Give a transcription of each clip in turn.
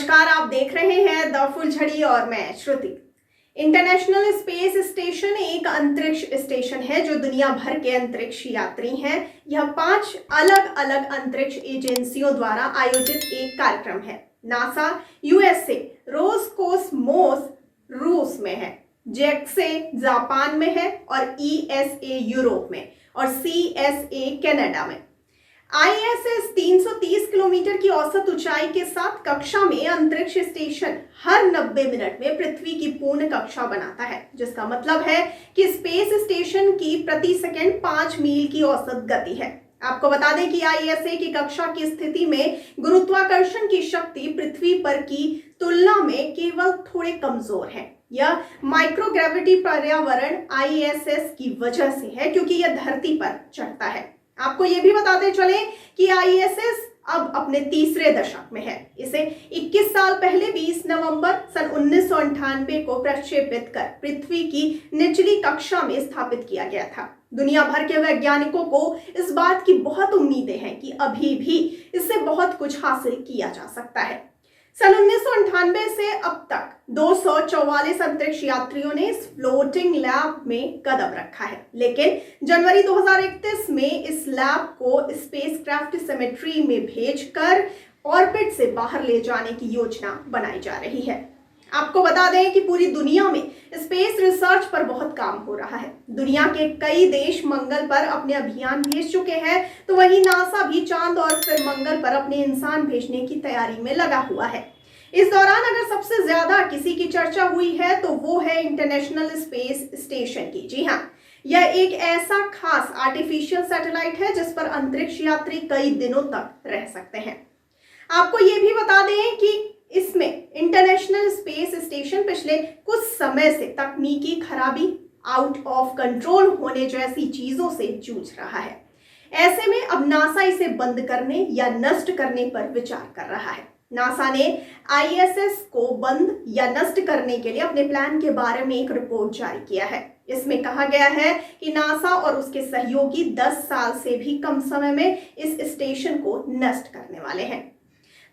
नमस्कार, आप देख रहे हैं द फुलझड़ी और मैं श्रुति। इंटरनेशनल स्पेस स्टेशन एक अंतरिक्ष स्टेशन है जो दुनिया भर के अंतरिक्ष यात्री हैं। यह 5 अलग अलग अंतरिक्ष एजेंसियों द्वारा आयोजित एक कार्यक्रम है। नासा यूएसए, रोसकोसमोस रूस में है, जेक्से जापान में है और ईएसए यूरोप में और सीएसए कनाडा में। आईएसएस 330 किलोमीटर की औसत ऊंचाई के साथ कक्षा में अंतरिक्ष स्टेशन हर 90 मिनट में पृथ्वी की पूर्ण कक्षा बनाता है, जिसका मतलब है कि स्पेस स्टेशन की प्रति सेकंड 5 मील की औसत गति है। आपको बता दें कि आईएसए की कक्षा की स्थिति में गुरुत्वाकर्षण की शक्ति पृथ्वी पर की तुलना में केवल थोड़े कमजोर है। यह माइक्रोग्रेविटी पर्यावरण आईएसएस की वजह से है, क्योंकि यह धरती पर चढ़ता है। आपको यह भी बताते चले कि आईएसएस अब अपने तीसरे दशक में है। इसे 21 साल पहले 20 नवंबर सन 1998 को प्रक्षेपित कर पृथ्वी की निचली कक्षा में स्थापित किया गया था। दुनिया भर के वैज्ञानिकों को इस बात की बहुत उम्मीदें हैं कि अभी भी इससे बहुत कुछ हासिल किया जा सकता है। सन 1998 से अब तक 244 अंतरिक्ष यात्रियों ने इस फ्लोटिंग लैब में कदम रखा है, लेकिन जनवरी 2031 में इस लैब को स्पेसक्राफ्ट सिमेट्री में भेजकर ऑर्बिट से बाहर ले जाने की योजना बनाई जा रही है। आपको बता दें कि पूरी दुनिया में स्पेस रिसर्च पर बहुत काम हो रहा है। दुनिया के कई देश मंगल पर अपने अभियान भेज चुके हैं, तो वहीं नासा भी चांद और फिर मंगल पर अपने इंसान भेजने की तैयारी में लगा हुआ है। इस दौरान अगर सबसे ज्यादा किसी की चर्चा हुई है तो वो है इंटरनेशनल स्पेस स्टेशन की। जी हाँ, यह एक ऐसा खास आर्टिफिशियल सैटेलाइट है जिस पर अंतरिक्ष यात्री कई दिनों तक रह सकते हैं। आपको ये भी बता दें कि इसमें इंटरनेशनल स्पेस स्टेशन पिछले कुछ समय से तकनीकी खराबी, आउट ऑफ कंट्रोल होने जैसी चीजों से जूझ रहा है। ऐसे में अब नासा इसे बंद करने या नष्ट करने पर विचार कर रहा है। नासा ने आईएसएस को बंद या नष्ट करने के लिए अपने प्लान के बारे में एक रिपोर्ट जारी किया है। इसमें कहा गया है कि नासा और उसके सहयोगी 10 साल से भी कम समय में इस स्टेशन को नष्ट करने वाले हैं।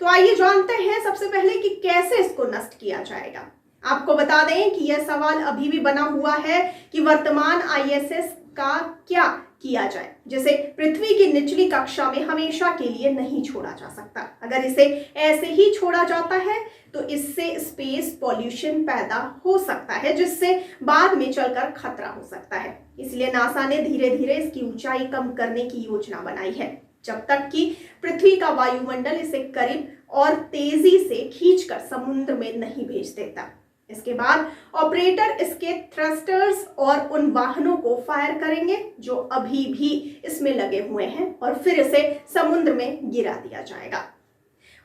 तो आइए जानते हैं सबसे पहले कि कैसे इसको नष्ट किया जाएगा। आपको बता दें कि यह सवाल अभी भी बना हुआ है कि वर्तमान आईएसएस का क्या किया जाए, जिसे पृथ्वी की निचली कक्षा में हमेशा के लिए नहीं छोड़ा जा सकता। अगर इसे ऐसे ही छोड़ा जाता है तो इससे स्पेस पॉल्यूशन पैदा हो सकता है, जिससे बाद में चलकर खतरा हो सकता है। इसलिए नासा ने धीरे धीरे इसकी ऊंचाई कम करने की योजना बनाई है, जब तक कि पृथ्वी का वायुमंडल इसे करीब और तेजी से खींचकर समुद्र में नहीं भेज देता। इसके बाद ऑपरेटर इसके थ्रस्टर्स और उन वाहनों को फायर करेंगे जो अभी भी इसमें लगे हुए हैं और फिर इसे समुद्र में गिरा दिया जाएगा।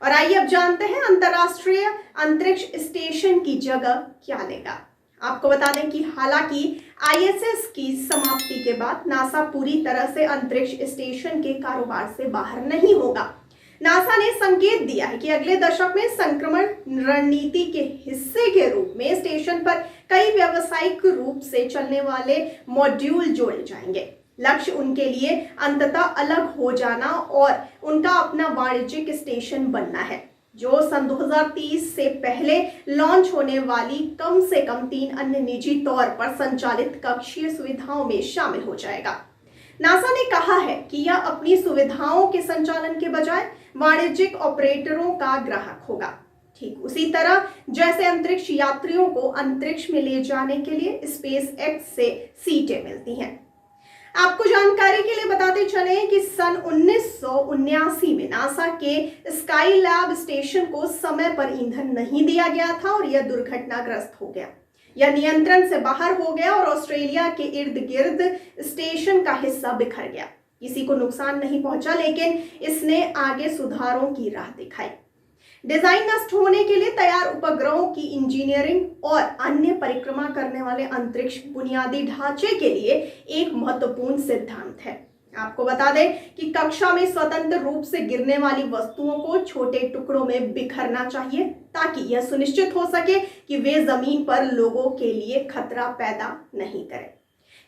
और आइए अब जानते हैं अंतरराष्ट्रीय अंतरिक्ष स्टेशन की जगह क्या लेगा। आपको बता दें कि हालांकि आईएसएस की समाप्ति के बाद नासा पूरी तरह से अंतरिक्ष स्टेशन के कारोबार से बाहर नहीं होगा। नासा ने संकेत दिया है कि अगले दशक में संक्रमण रणनीति के हिस्से के रूप में स्टेशन पर कई व्यावसायिक रूप से चलने वाले मॉड्यूल जोड़े जाएंगे। लक्ष्य उनके लिए अंततः अलग हो जाना और उनका अपना वाणिज्यिक स्टेशन बनना है, जो सन 2030 से पहले लॉन्च होने वाली कम से कम 3 अन्य निजी तौर पर संचालित कक्षीय सुविधाओं में शामिल हो जाएगा। नासा ने कहा है कि यह अपनी सुविधाओं के संचालन के बजाय वाणिज्यिक ऑपरेटरों का ग्राहक होगा, ठीक उसी तरह जैसे अंतरिक्ष यात्रियों को अंतरिक्ष में ले जाने के लिए स्पेसएक्स से सीटें मिलती हैं। आपको जानकारी के लिए बताते चले कि सन 1979 में नासा के स्काई लैब स्टेशन को समय पर ईंधन नहीं दिया गया था और यह दुर्घटनाग्रस्त हो गया। यह नियंत्रण से बाहर हो गया और ऑस्ट्रेलिया के इर्द गिर्द स्टेशन का हिस्सा बिखर गया। किसी को नुकसान नहीं पहुंचा, लेकिन इसने आगे सुधारों की राह दिखाई। डिजाइन नष्ट होने के लिए तैयार उपग्रहों की इंजीनियरिंग और अन्य परिक्रमा करने वाले अंतरिक्ष बुनियादी ढांचे के लिए एक महत्वपूर्ण सिद्धांत है। आपको बता दें कि कक्षा में स्वतंत्र रूप से गिरने वाली वस्तुओं को छोटे टुकड़ों में बिखरना चाहिए, ताकि यह सुनिश्चित हो सके कि वे जमीन पर लोगों के लिए खतरा पैदा नहीं करें।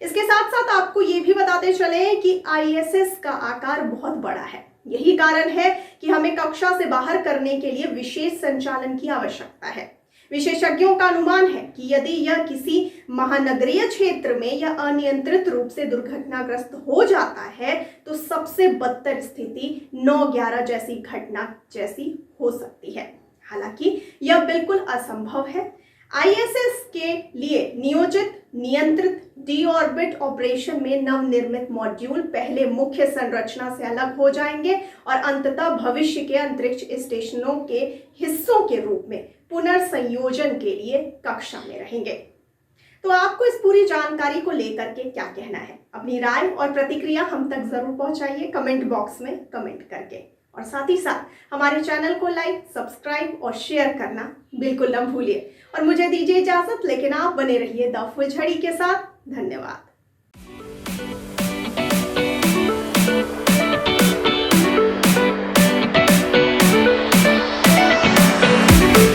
इसके साथ साथ आपको ये भी बताते चले कि आईएसएस का आकार बहुत बड़ा है। यही कारण है कि हमें कक्षा से बाहर करने के लिए विशेष संचालन की आवश्यकता है। विशेषज्ञों का अनुमान है कि यदि यह किसी महानगरीय क्षेत्र में या अनियंत्रित रूप से दुर्घटनाग्रस्त हो जाता है तो सबसे बदतर स्थिति 9/11 जैसी घटना जैसी हो सकती है। हालांकि यह बिल्कुल असंभव है। आईएसएस के लिए नियोजित नियंत्रित डीऑर्बिट ऑपरेशन में नवनिर्मित मॉड्यूल पहले मुख्य संरचना से अलग हो जाएंगे और अंततः भविष्य के अंतरिक्ष स्टेशनों के हिस्सों के रूप में पुनर्संयोजन के लिए कक्षा में रहेंगे। तो आपको इस पूरी जानकारी को लेकर के क्या कहना है? अपनी राय और प्रतिक्रिया हम तक जरूर पहुंचाइए कमेंट बॉक्स में कमेंट करके, और साथ ही साथ हमारे चैनल को लाइक, सब्सक्राइब और शेयर करना बिल्कुल न भूलिए। और मुझे दीजिए इजाजत, लेकिन आप बने रहिए द फुलझड़ी के साथ। धन्यवाद।